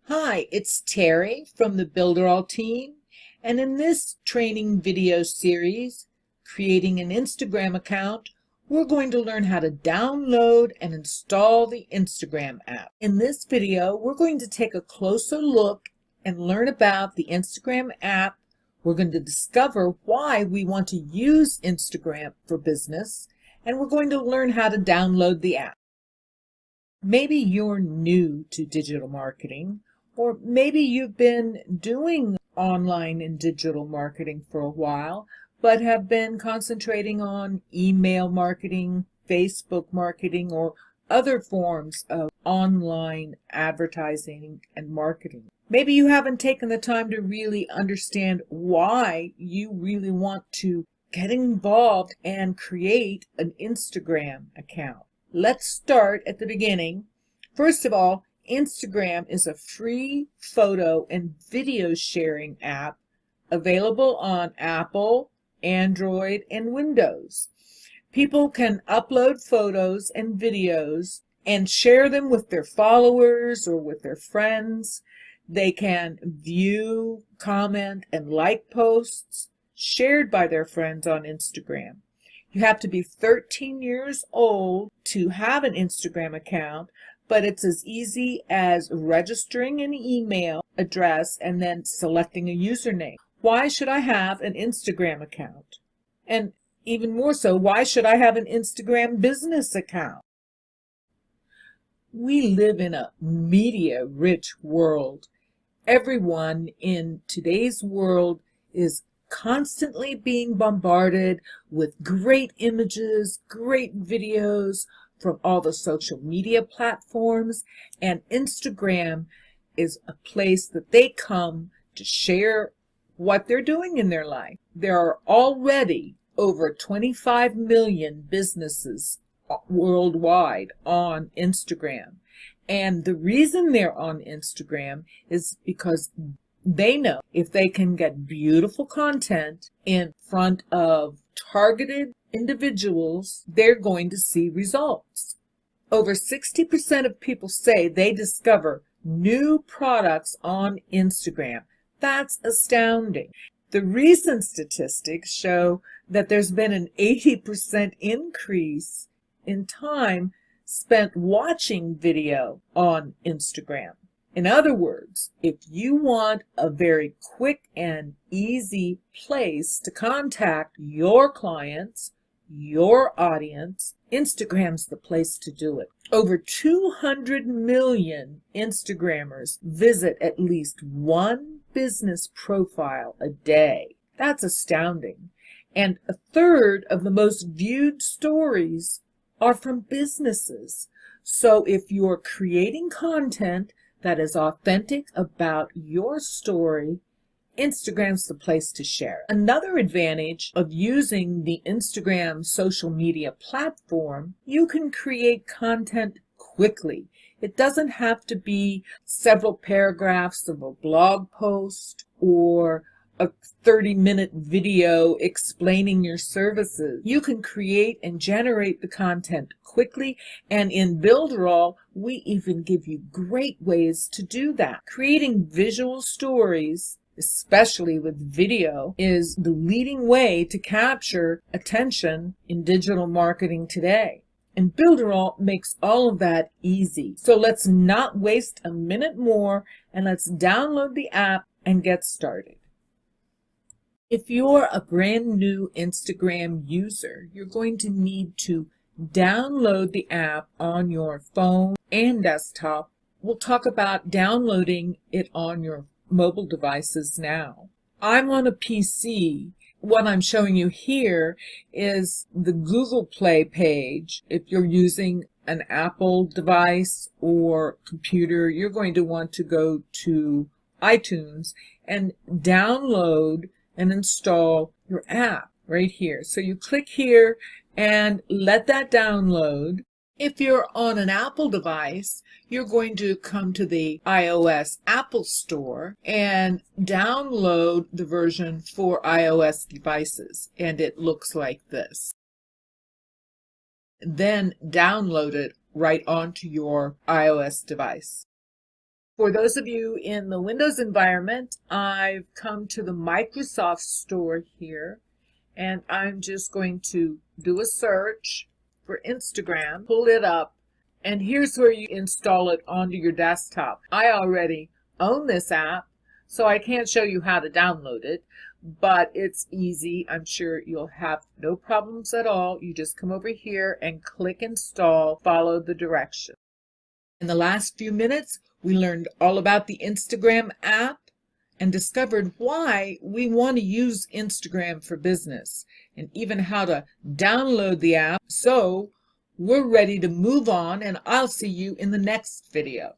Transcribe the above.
Hi, it's Terry from the Builderall team, and in this training video series, Creating an Instagram Account, we're going to learn how to download and install the Instagram app. In this video, we're going to take a closer look and learn about the Instagram app. We're going to discover why we want to use Instagram for business, and we're going to learn how to download the app. Maybe you're new to digital marketing, or maybe you've been doing online and digital marketing for a while, but have been concentrating on email marketing, Facebook marketing, or other forms of online advertising and marketing. Maybe you haven't taken the time to really understand why you really want to get involved and create an Instagram account. Let's start at the beginning. First of all, Instagram is a free photo and video sharing app available on Apple, Android, and Windows. People can upload photos and videos and share them with their followers or with their friends. They can view, comment, and like posts shared by their friends on Instagram. You have to be 13 years old to have an Instagram account, but it's as easy as registering an email address and then selecting a username. Why should I have an Instagram account? And even more so, why should I have an Instagram business account? We live in a media-rich world. Everyone in today's world is constantly being bombarded with great images, great videos from all the social media platforms, and Instagram is a place that they come to share what they're doing in their life. There are already over 25 million businesses worldwide on Instagram. And the reason they're on Instagram is because they know if they can get beautiful content in front of targeted individuals, they're going to see results. Over 60% of people say they discover new products on Instagram. That's astounding. The recent statistics show that there's been an 80% increase in time spent watching video on Instagram. In other words, if you want a very quick and easy place to contact your clients, your audience, Instagram's the place to do it. Over 200 million Instagrammers visit at least one business profile a day. That's astounding. And a third of the most viewed stories are from businesses. So if you're creating content that is authentic about your story, Instagram's the place to share it. Another advantage of using the Instagram social media platform, you can create content quickly. It doesn't have to be several paragraphs of a blog post or a 30-minute video explaining your services. You can create and generate the content quickly, and in Builderall, we even give you great ways to do that. Creating visual stories, especially with video, is the leading way to capture attention in digital marketing today. And Builderall makes all of that easy. So let's not waste a minute more, and let's download the app and get started. If you're a brand new Instagram user, you're going to need to download the app on your phone and desktop. We'll talk about downloading it on your mobile devices now. I'm on a PC. What I'm showing you here is the Google Play page. If you're using an Apple device or computer, you're going to want to go to iTunes and download and install your app right here. So you click here and let that download. If you're on an Apple device, you're going to come to the iOS Apple Store and download the version for iOS devices, and it looks like this. Then download it right onto your iOS device. For those of you in the Windows environment, I've come to the Microsoft Store here, and I'm just going to do a search for Instagram, pull it up, and here's where you install it onto your desktop. I already own this app, so I can't show you how to download it, but it's easy. I'm sure you'll have no problems at all. You just come over here and click install, follow the directions. In the last few minutes, we learned all about the Instagram app and discovered why we want to use Instagram for business, and even how to download the app. So we're ready to move on, and I'll see you in the next video.